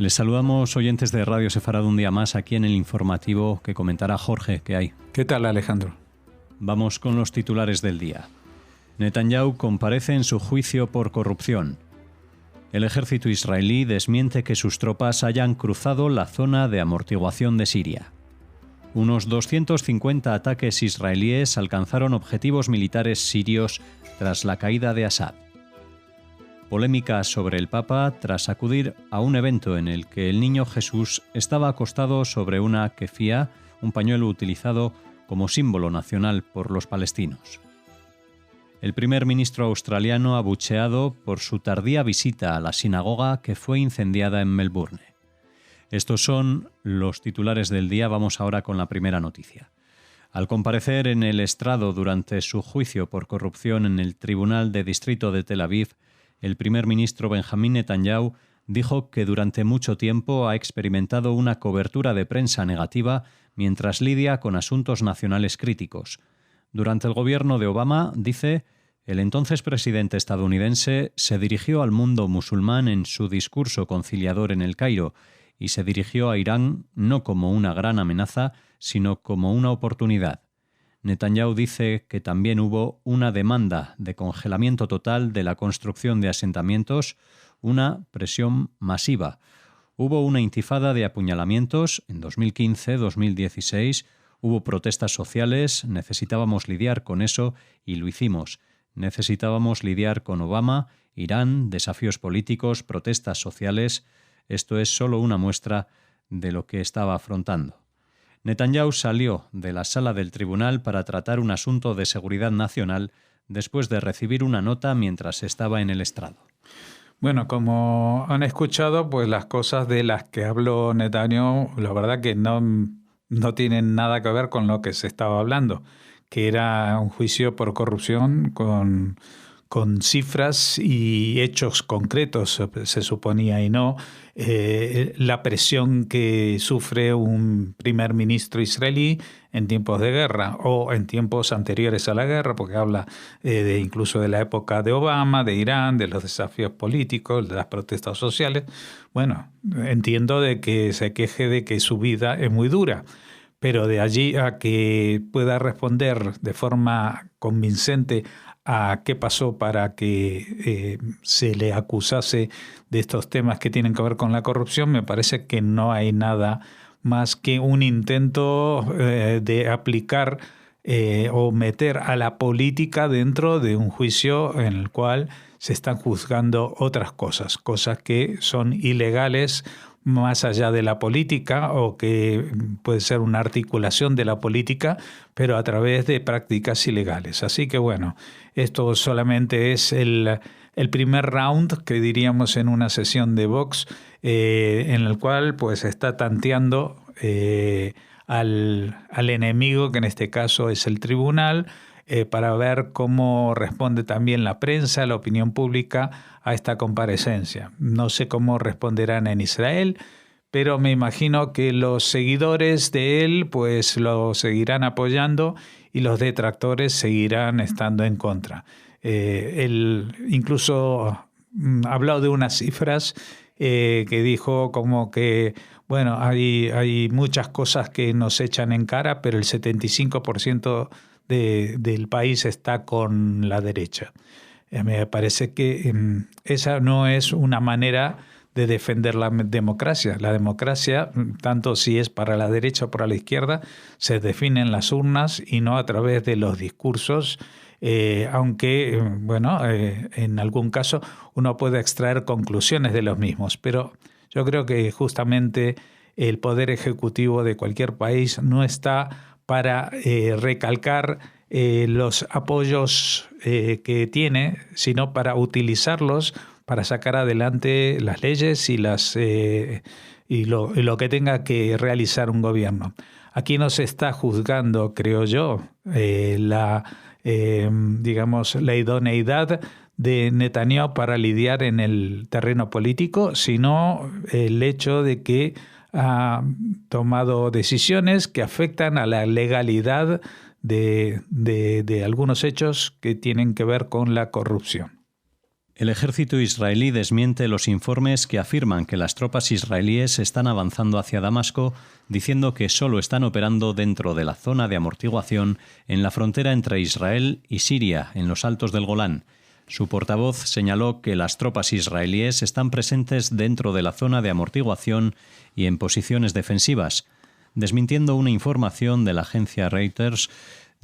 Les saludamos, oyentes de Radio Sefarad, un día más aquí en el informativo que comentará Jorge. ¿Qué hay? ¿Qué tal, Alejandro? Vamos con los titulares del día. Netanyahu comparece en su juicio por corrupción. El ejército israelí desmiente que sus tropas hayan cruzado la zona de amortiguación de Siria. Unos 250 ataques israelíes alcanzaron objetivos militares sirios tras la caída de Assad. Polémica sobre el Papa tras acudir a un evento en el que el niño Jesús estaba acostado sobre una kefía, un pañuelo utilizado como símbolo nacional por los palestinos. El primer ministro australiano abucheado por su tardía visita a la sinagoga que fue incendiada en Melbourne. Estos son los titulares del día. Vamos ahora con la primera noticia. Al comparecer en el estrado durante su juicio por corrupción en el Tribunal de Distrito de Tel Aviv, el primer ministro Benjamín Netanyahu dijo que durante mucho tiempo ha experimentado una cobertura de prensa negativa mientras lidia con asuntos nacionales críticos. Durante el gobierno de Obama, dice, el entonces presidente estadounidense se dirigió al mundo musulmán en su discurso conciliador en El Cairo y se dirigió a Irán no como una gran amenaza, sino como una oportunidad. Netanyahu dice que también hubo una demanda de congelamiento total de la construcción de asentamientos, una presión masiva. Hubo una intifada de apuñalamientos en 2015, 2016, hubo protestas sociales, necesitábamos lidiar con eso y lo hicimos. Necesitábamos lidiar con Obama, Irán, desafíos políticos, protestas sociales. Esto es solo una muestra de lo que estaba afrontando. Netanyahu salió de la sala del tribunal para tratar un asunto de seguridad nacional después de recibir una nota mientras estaba en el estrado. Bueno, como han escuchado, pues las cosas de las que habló Netanyahu, la verdad que no tienen nada que ver con lo que se estaba hablando, que era un juicio por corrupción con cifras y hechos concretos, se suponía, y no la presión que sufre un primer ministro israelí en tiempos de guerra o en tiempos anteriores a la guerra, porque habla incluso de la época de Obama, de Irán, de los desafíos políticos, de las protestas sociales. Bueno, entiendo de que se queje de que su vida es muy dura, pero de allí a que pueda responder de forma convincente a qué pasó para que se le acusase de estos temas que tienen que ver con la corrupción, me parece que no hay nada más que un intento de aplicar o meter a la política dentro de un juicio en el cual se están juzgando otras cosas que son ilegales más allá de la política o que puede ser una articulación de la política, pero a través de prácticas ilegales. Así que bueno, esto solamente es el primer round que diríamos en una sesión de box en el cual pues está tanteando al enemigo, que en este caso es el tribunal, para ver cómo responde también la prensa, la opinión pública a esta comparecencia. No sé cómo responderán en Israel, pero me imagino que los seguidores de él pues lo seguirán apoyando y los detractores seguirán estando en contra. Él incluso ha hablado de unas cifras que dijo como que bueno, hay muchas cosas que nos echan en cara, pero el 75% del país está con la derecha. Me parece que esa no es una manera de defender la democracia. La democracia, tanto si es para la derecha o para la izquierda, se define en las urnas y no a través de los discursos, aunque, en algún caso uno puede extraer conclusiones de los mismos. Pero yo creo que justamente el poder ejecutivo de cualquier país no está para recalcar los apoyos que tiene, sino para utilizarlos para sacar adelante las leyes y lo que tenga que realizar un gobierno. Aquí no se está juzgando, creo yo, la idoneidad de Netanyahu para lidiar en el terreno político, sino el hecho de que ha tomado decisiones que afectan a la legalidad de algunos hechos que tienen que ver con la corrupción. El ejército israelí desmiente los informes que afirman que las tropas israelíes están avanzando hacia Damasco, diciendo que solo están operando dentro de la zona de amortiguación en la frontera entre Israel y Siria, en los Altos del Golán. Su portavoz señaló que las tropas israelíes están presentes dentro de la zona de amortiguación y en posiciones defensivas, desmintiendo una información de la agencia Reuters,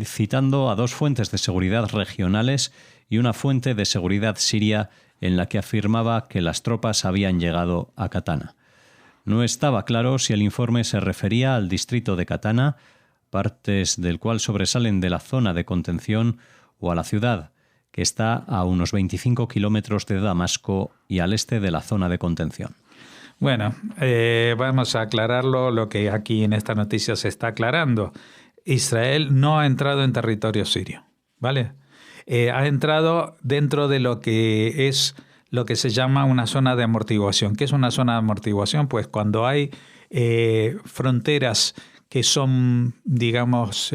citando a 2 fuentes de seguridad regionales y una fuente de seguridad siria en la que afirmaba que las tropas habían llegado a Katana. No estaba claro si el informe se refería al distrito de Katana, partes del cual sobresalen de la zona de contención, o a la ciudad, que está a unos 25 kilómetros de Damasco y al este de la zona de contención. Bueno, vamos a aclararlo, lo que aquí en esta noticia se está aclarando. Israel no ha entrado en territorio sirio, ¿vale? Ha entrado dentro de lo que se llama una zona de amortiguación. ¿Qué es una zona de amortiguación? Pues cuando hay fronteras que son, digamos,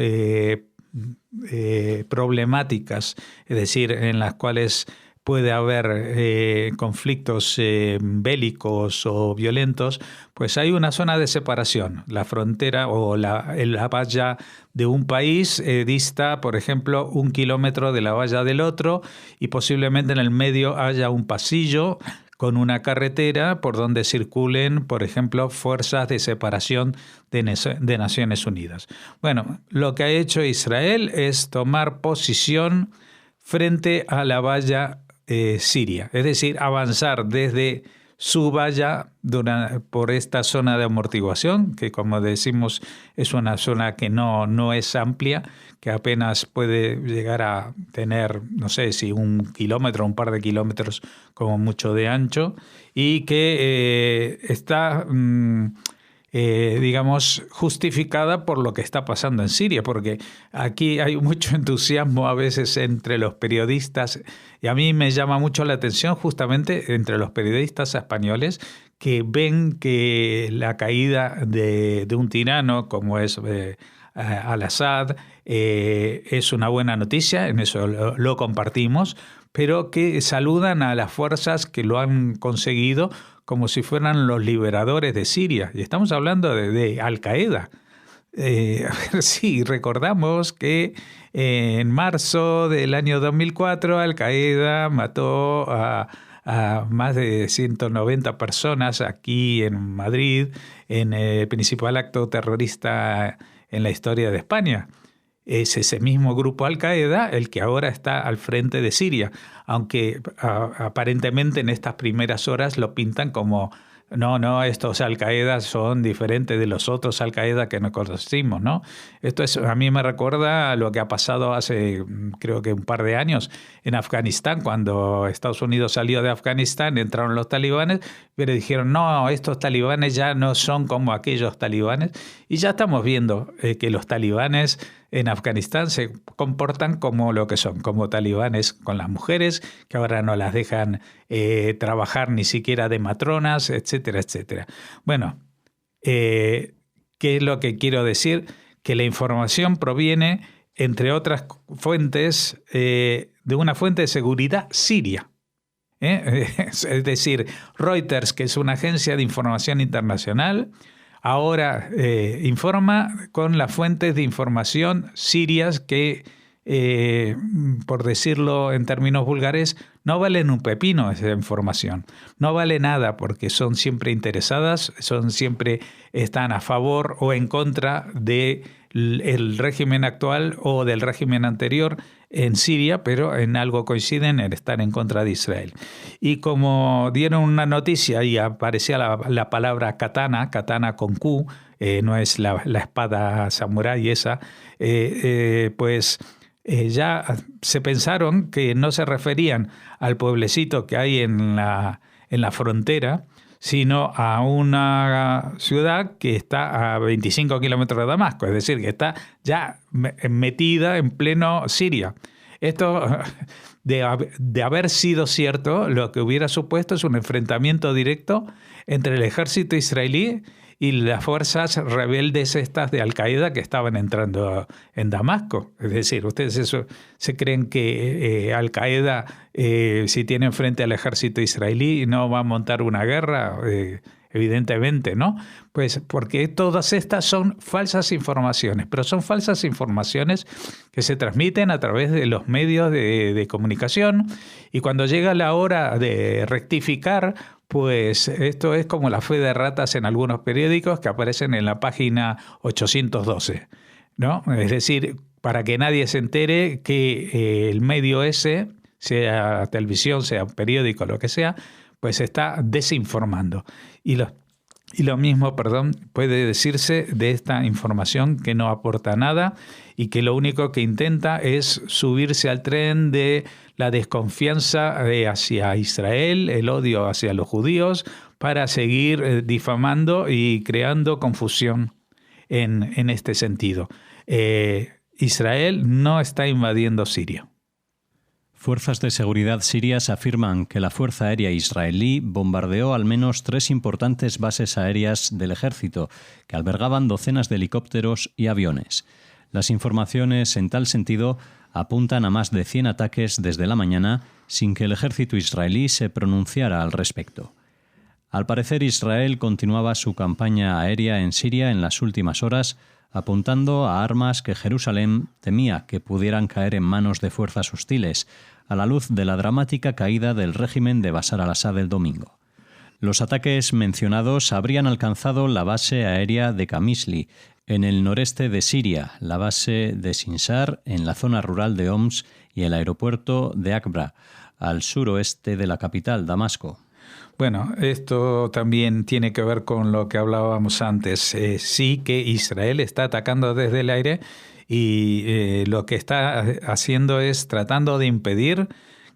problemáticas, es decir, en las cuales puede haber conflictos bélicos o violentos, pues hay una zona de separación. La frontera o la valla de un país dista, por ejemplo, 1 kilómetro de la valla del otro, y posiblemente en el medio haya un pasillo con una carretera por donde circulen, por ejemplo, fuerzas de separación de Naciones Unidas. Bueno, lo que ha hecho Israel es tomar posición frente a la valla siria, es decir, avanzar desde su valla por esta zona de amortiguación, que como decimos es una zona que no es amplia, que apenas puede llegar a tener, no sé si 1 kilómetro, un par de kilómetros como mucho de ancho, y que está digamos, justificada por lo que está pasando en Siria, porque aquí hay mucho entusiasmo a veces entre los periodistas, y a mí me llama mucho la atención justamente entre los periodistas españoles que ven que la caída de un tirano como es al-Assad es una buena noticia, en eso lo compartimos, pero que saludan a las fuerzas que lo han conseguido como si fueran los liberadores de Siria. Y estamos hablando de Al-Qaeda. A ver si recordamos que en marzo del año 2004 Al-Qaeda mató a más de 190 personas aquí en Madrid, en el principal acto terrorista en la historia de España. Es ese mismo grupo Al-Qaeda el que ahora está al frente de Siria, aunque aparentemente en estas primeras horas lo pintan como no, estos Al-Qaeda son diferentes de los otros Al-Qaeda que nos conocimos, ¿no? Esto a mí me recuerda a lo que ha pasado hace, creo que un par de años en Afganistán, cuando Estados Unidos salió de Afganistán, entraron los talibanes, pero dijeron, no, estos talibanes ya no son como aquellos talibanes, y ya estamos viendo que los talibanes en Afganistán se comportan como lo que son, como talibanes con las mujeres, que ahora no las dejan trabajar ni siquiera de matronas, etcétera, etcétera. Bueno, ¿qué es lo que quiero decir? Que la información proviene, entre otras fuentes, de una fuente de seguridad siria. Es decir, Reuters, que es una agencia de información internacional, ahora informa con las fuentes de información sirias que, por decirlo en términos vulgares, no valen un pepino esa información. No vale nada porque son siempre interesadas, siempre están a favor o en contra del régimen actual o del régimen anterior en Siria, pero en algo coinciden en estar en contra de Israel. Y como dieron una noticia y aparecía la palabra katana con Q, no es la espada samurái esa, pues ya se pensaron que no se referían al pueblecito que hay en la frontera, sino a una ciudad que está a 25 kilómetros de Damasco, es decir, que está ya metida en pleno Siria. Esto, de haber sido cierto, lo que hubiera supuesto es un enfrentamiento directo entre el ejército israelí y las fuerzas rebeldes estas de Al-Qaeda que estaban entrando en Damasco. Es decir, ustedes se creen que Al-Qaeda, si tienen frente al ejército israelí, no va a montar una guerra. Evidentemente, ¿no? Pues porque todas estas son falsas informaciones, pero son falsas informaciones que se transmiten a través de los medios de comunicación, y cuando llega la hora de rectificar, pues esto es como la fe de ratas en algunos periódicos que aparecen en la página 812, ¿no? Es decir, para que nadie se entere que el medio ese, sea televisión, sea periódico, lo que sea, pues está desinformando. Y lo mismo, puede decirse de esta información que no aporta nada y que lo único que intenta es subirse al tren de la desconfianza hacia Israel, el odio hacia los judíos, para seguir difamando y creando confusión en este sentido. Israel no está invadiendo Siria. Fuerzas de seguridad sirias afirman que la Fuerza Aérea israelí bombardeó al menos 3 importantes bases aéreas del ejército, que albergaban docenas de helicópteros y aviones. Las informaciones en tal sentido apuntan a más de 100 ataques desde la mañana, sin que el ejército israelí se pronunciara al respecto. Al parecer, Israel continuaba su campaña aérea en Siria en las últimas horas, apuntando a armas que Jerusalén temía que pudieran caer en manos de fuerzas hostiles, a la luz de la dramática caída del régimen de Bashar al-Assad el domingo. Los ataques mencionados habrían alcanzado la base aérea de Qamishli, en el noreste de Siria, la base de Sinsar, en la zona rural de Homs, y el aeropuerto de Akbra, al suroeste de la capital, Damasco. Bueno, esto también tiene que ver con lo que hablábamos antes. Sí que Israel está atacando desde el aire y lo que está haciendo es tratando de impedir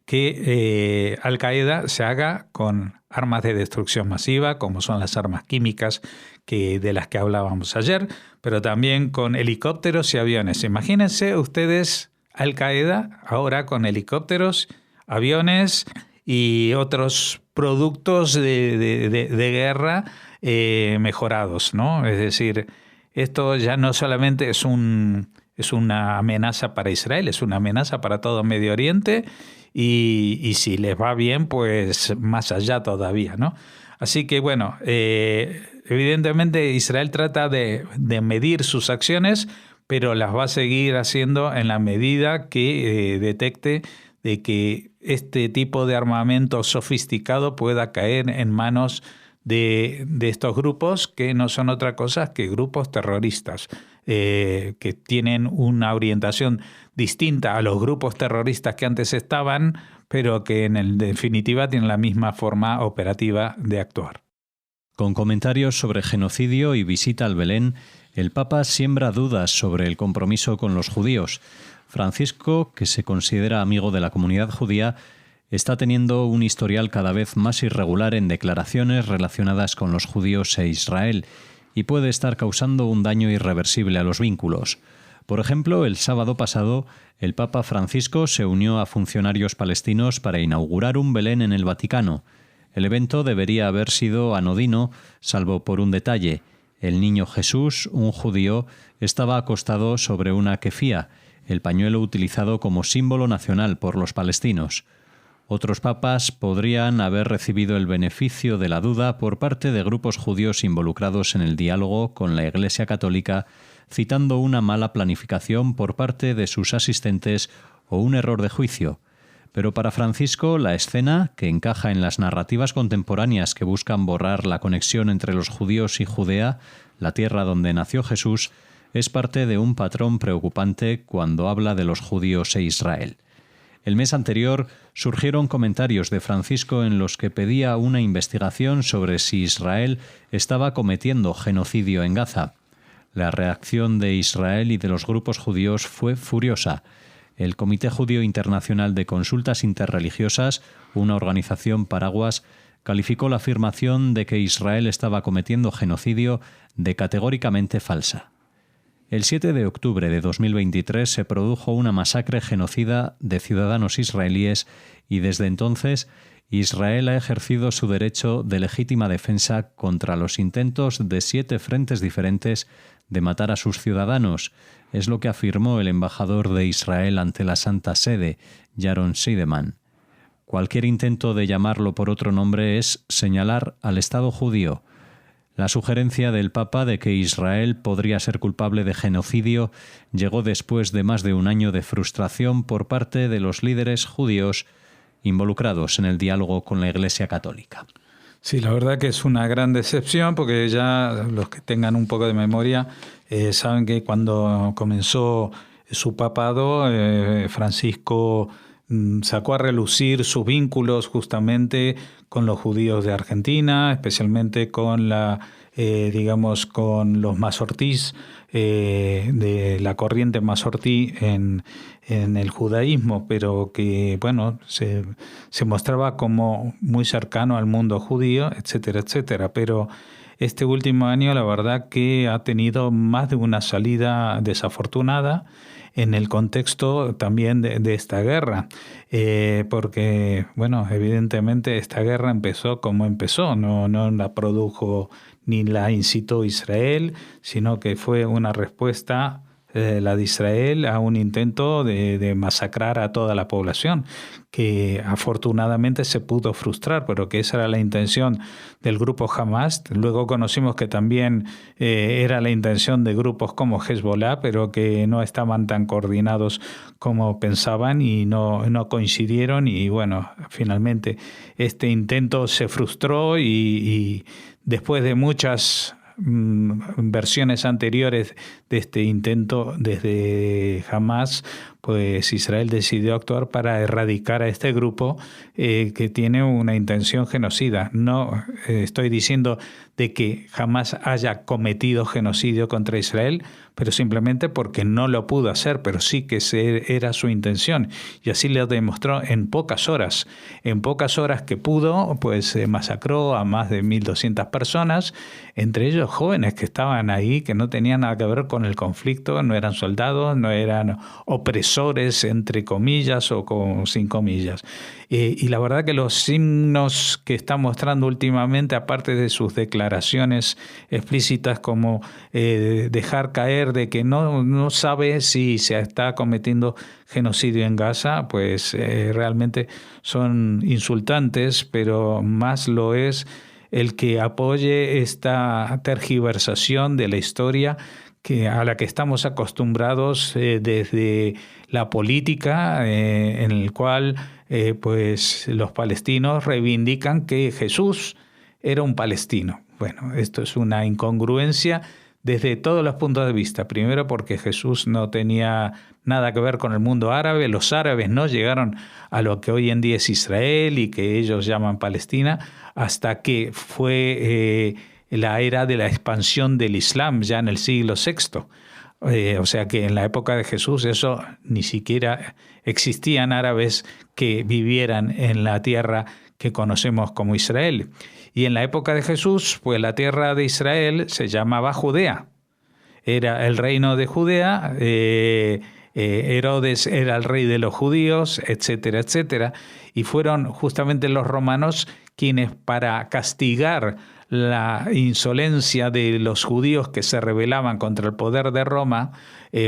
que Al-Qaeda se haga con armas de destrucción masiva, como son las armas químicas de las que hablábamos ayer, pero también con helicópteros y aviones. Imagínense ustedes Al-Qaeda ahora con helicópteros, aviones y otros productos de guerra mejorados, ¿no? Es decir, esto ya no solamente es una amenaza para Israel, es una amenaza para todo Medio Oriente y si les va bien, pues más allá todavía, ¿no? Así que bueno, evidentemente Israel trata de medir sus acciones, pero las va a seguir haciendo en la medida que detecte de que este tipo de armamento sofisticado pueda caer en manos de estos grupos que no son otra cosa que grupos terroristas, que tienen una orientación distinta a los grupos terroristas que antes estaban, pero que en definitiva tienen la misma forma operativa de actuar. Con comentarios sobre genocidio y visita al Belén, el Papa siembra dudas sobre el compromiso con los judíos. Francisco, que se considera amigo de la comunidad judía, está teniendo un historial cada vez más irregular en declaraciones relacionadas con los judíos e Israel y puede estar causando un daño irreversible a los vínculos. Por ejemplo, el sábado pasado, el Papa Francisco se unió a funcionarios palestinos para inaugurar un Belén en el Vaticano. El evento debería haber sido anodino, salvo por un detalle. El niño Jesús, un judío, estaba acostado sobre una kefía, el pañuelo utilizado como símbolo nacional por los palestinos. Otros papas podrían haber recibido el beneficio de la duda por parte de grupos judíos involucrados en el diálogo con la Iglesia Católica, citando una mala planificación por parte de sus asistentes o un error de juicio. Pero para Francisco, la escena, que encaja en las narrativas contemporáneas que buscan borrar la conexión entre los judíos y Judea, la tierra donde nació Jesús, es parte de un patrón preocupante cuando habla de los judíos e Israel. El mes anterior surgieron comentarios de Francisco en los que pedía una investigación sobre si Israel estaba cometiendo genocidio en Gaza. La reacción de Israel y de los grupos judíos fue furiosa. El Comité Judío Internacional de Consultas Interreligiosas, una organización paraguas, calificó la afirmación de que Israel estaba cometiendo genocidio de categóricamente falsa. El 7 de octubre de 2023 se produjo una masacre genocida de ciudadanos israelíes y desde entonces Israel ha ejercido su derecho de legítima defensa contra los intentos de 7 frentes diferentes de matar a sus ciudadanos, es lo que afirmó el embajador de Israel ante la Santa Sede, Yaron Siedemann. Cualquier intento de llamarlo por otro nombre es señalar al Estado judío. La sugerencia del Papa de que Israel podría ser culpable de genocidio llegó después de más de un año de frustración por parte de los líderes judíos involucrados en el diálogo con la Iglesia Católica. Sí, la verdad que es una gran decepción, porque ya los que tengan un poco de memoria saben que cuando comenzó su papado, Francisco sacó a relucir sus vínculos justamente con los judíos de Argentina, especialmente con con los mazortís, de la corriente mazortí en el judaísmo, pero que se mostraba como muy cercano al mundo judío, etcétera, etcétera. Pero este último año la verdad que ha tenido más de una salida desafortunada en el contexto también de esta guerra, porque evidentemente esta guerra empezó como empezó, no la produjo ni la incitó Israel, sino que fue una respuesta, la de Israel, a un intento de masacrar a toda la población, que afortunadamente se pudo frustrar, pero que esa era la intención del grupo Hamas. Luego conocimos que también era la intención de grupos como Hezbollah, pero que no estaban tan coordinados como pensaban y no coincidieron, y finalmente este intento se frustró y después de muchas versiones anteriores de este intento desde Hamas, pues Israel decidió actuar para erradicar a este grupo que tiene una intención genocida. No estoy diciendo de que Hamas haya cometido genocidio contra Israel, pero simplemente porque no lo pudo hacer, pero sí que era su intención. Y así lo demostró en pocas horas. En pocas horas que pudo, pues masacró a más de 1.200 personas, entre ellos jóvenes que estaban ahí, que no tenían nada que ver con el conflicto, no eran soldados, no eran opresores, entre comillas o sin comillas. Y la verdad que los signos que está mostrando últimamente, aparte de sus declaraciones explícitas como dejar caer de que no sabe si se está cometiendo genocidio en Gaza, pues realmente son insultantes, pero más lo es el que apoye esta tergiversación de la historia a la que estamos acostumbrados desde la política, en el cual pues los palestinos reivindican que Jesús era un palestino. Bueno, esto es una incongruencia desde todos los puntos de vista. Primero, porque Jesús no tenía nada que ver con el mundo árabe. Los árabes no llegaron a lo que hoy en día es Israel y que ellos llaman Palestina hasta que fue la era de la expansión del Islam ya en el siglo VI. O sea que en la época de Jesús eso ni siquiera existían árabes que vivieran en la tierra que conocemos como Israel. Y en la época de Jesús, pues la tierra de Israel se llamaba Judea. Era el reino de Judea, Herodes era el rey de los judíos, etcétera, etcétera. Y fueron justamente los romanos quienes, para castigar la insolencia de los judíos que se rebelaban contra el poder de Roma,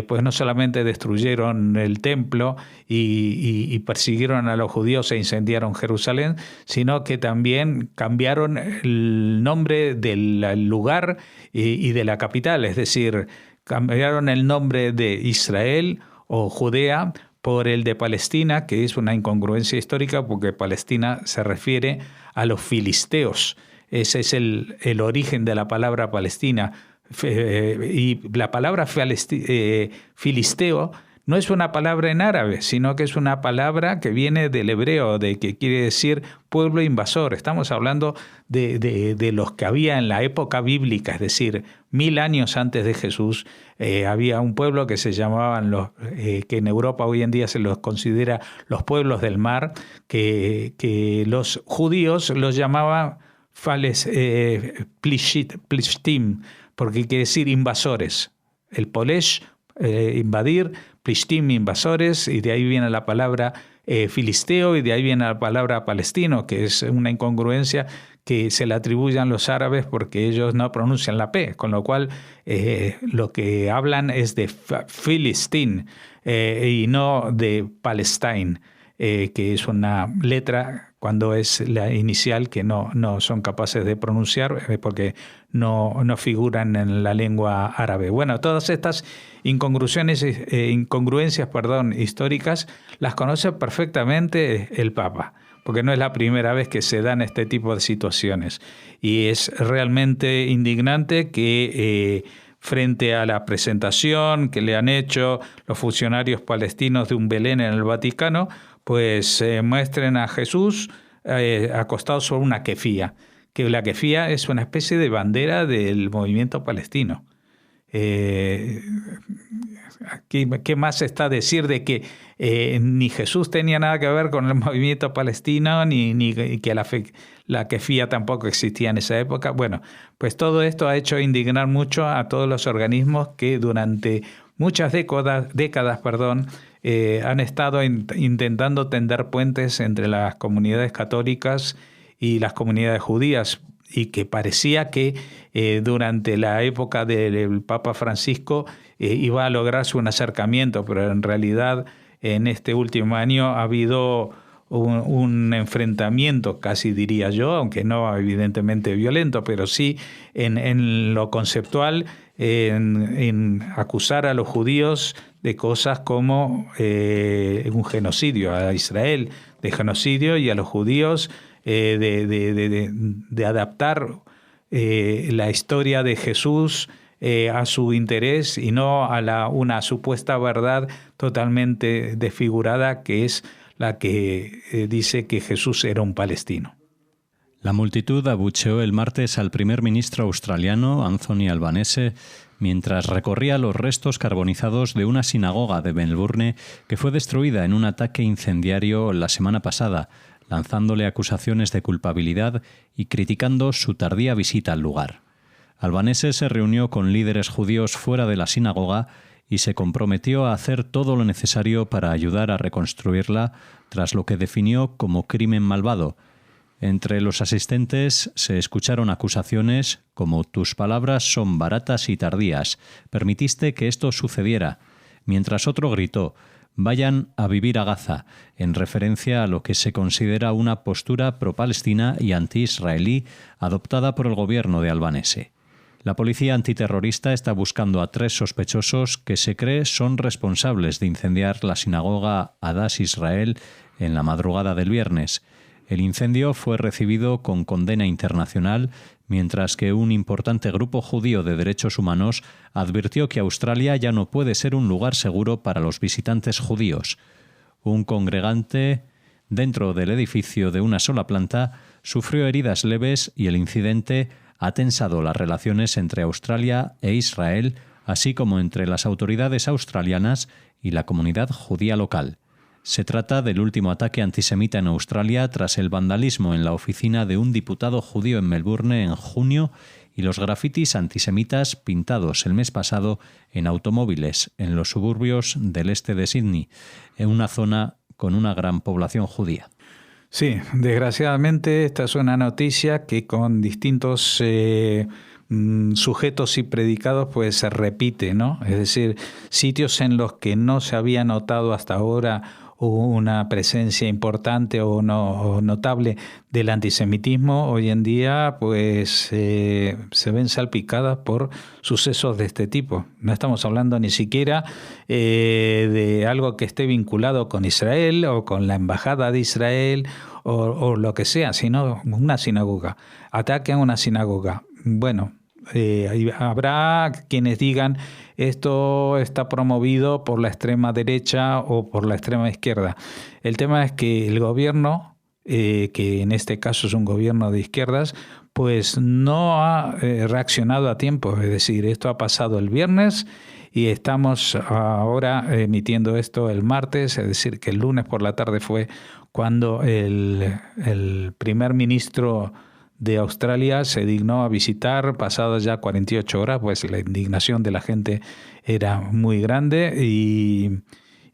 pues no solamente destruyeron el templo y persiguieron a los judíos e incendiaron Jerusalén, sino que también cambiaron el nombre del lugar y de la capital, es decir, cambiaron el nombre de Israel o Judea por el de Palestina, que es una incongruencia histórica porque Palestina se refiere a los filisteos. Ese es el origen de la palabra Palestina. Y la palabra filisteo no es una palabra en árabe, sino que es una palabra que viene del hebreo, que quiere decir pueblo invasor. Estamos hablando de los que había en la época bíblica, es decir, 1000 años antes de Jesús. Había un pueblo que se llamaban que en Europa hoy en día se los considera los pueblos del mar, que los judíos los llamaban Plishtim, porque quiere decir invasores. El Polesh, invadir, Plishtim, invasores, y de ahí viene la palabra filisteo, y de ahí viene la palabra palestino, que es una incongruencia que se le atribuyen los árabes porque ellos no pronuncian la P, con lo cual lo que hablan es de Filistín y no de Palestine, que es una letra cuando es la inicial que no son capaces de pronunciar porque no figuran en la lengua árabe. Bueno, todas estas incongruencias históricas las conoce perfectamente el Papa, porque no es la primera vez que se dan este tipo de situaciones. Y es realmente indignante que frente a la presentación que le han hecho los funcionarios palestinos de un Belén en el Vaticano, pues muestren a Jesús acostado sobre una kefía, que la kefía es una especie de bandera del movimiento palestino. ¿Qué más está a decir de que ni Jesús tenía nada que ver con el movimiento palestino, ni que la kefía tampoco existía en esa época? Bueno, pues todo esto ha hecho indignar mucho a todos los organismos que durante muchas décadas, han estado intentando tender puentes entre las comunidades católicas y las comunidades judías, y que parecía que durante la época del Papa Francisco iba a lograrse un acercamiento, pero en realidad en este último año ha habido un enfrentamiento, casi diría yo, aunque no evidentemente violento, pero sí en lo conceptual, en acusar a los judíos de cosas como un genocidio, a Israel de genocidio, y a los judíos de adaptar la historia de Jesús a su interés y no a una supuesta verdad totalmente desfigurada, que es la que dice que Jesús era un palestino. La multitud abucheó el martes al primer ministro australiano, Anthony Albanese, mientras recorría los restos carbonizados de una sinagoga de Melbourne que fue destruida en un ataque incendiario la semana pasada, lanzándole acusaciones de culpabilidad y criticando su tardía visita al lugar. Albanese se reunió con líderes judíos fuera de la sinagoga y se comprometió a hacer todo lo necesario para ayudar a reconstruirla tras lo que definió como crimen malvado. Entre los asistentes se escucharon acusaciones como «tus palabras son baratas y tardías, permitiste que esto sucediera», mientras otro gritó «vayan a vivir a Gaza», en referencia a lo que se considera una postura pro-palestina y anti-israelí adoptada por el gobierno de Albanese. La policía antiterrorista está buscando a 3 sospechosos que se cree son responsables de incendiar la sinagoga Adass Israel en la madrugada del viernes. El incendio fue recibido con condena internacional, mientras que un importante grupo judío de derechos humanos advirtió que Australia ya no puede ser un lugar seguro para los visitantes judíos. Un congregante dentro del edificio de una sola planta sufrió heridas leves y el incidente ha tensado las relaciones entre Australia e Israel, así como entre las autoridades australianas y la comunidad judía local. Se trata del último ataque antisemita en Australia tras el vandalismo en la oficina de un diputado judío en Melbourne en junio y los grafitis antisemitas pintados el mes pasado en automóviles en los suburbios del este de Sydney, en una zona con una gran población judía. Sí, desgraciadamente esta es una noticia que con distintos sujetos y predicados pues se repite, ¿no? Es decir, sitios en los que no se había notado hasta ahora una presencia importante o notable del antisemitismo, hoy en día pues se ven salpicadas por sucesos de este tipo. No estamos hablando ni siquiera de algo que esté vinculado con Israel o con la embajada de Israel o lo que sea, sino una sinagoga. Ataque a una sinagoga. Bueno, habrá quienes digan esto está promovido por la extrema derecha o por la extrema izquierda. El tema es que el gobierno, que en este caso es un gobierno de izquierdas, pues no ha reaccionado a tiempo. Es decir, esto ha pasado el viernes y estamos ahora emitiendo esto el martes, es decir, que el lunes por la tarde fue cuando el primer ministro de Australia se dignó a visitar. Pasadas ya 48 horas, pues la indignación de la gente era muy grande y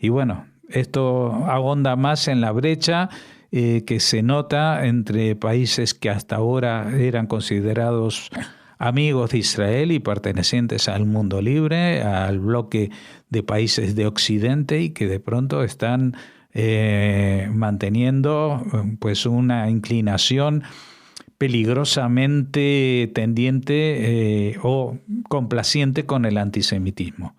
bueno, Esto ahonda más en la brecha que se nota entre países que hasta ahora eran considerados amigos de Israel y pertenecientes al mundo libre, al bloque de países de Occidente, y que de pronto están manteniendo pues una inclinación peligrosamente tendiente o complaciente con el antisemitismo.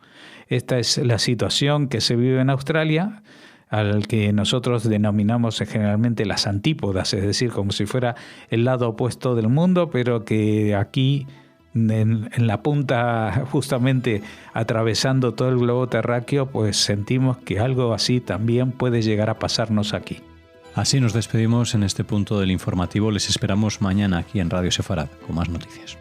Esta es la situación que se vive en Australia, al que nosotros denominamos generalmente las antípodas, es decir, como si fuera el lado opuesto del mundo, pero que aquí en la punta, justamente atravesando todo el globo terráqueo, pues sentimos que algo así también puede llegar a pasarnos aquí. Así nos despedimos en este punto del informativo. Les esperamos mañana aquí en Radio Sefarad con más noticias.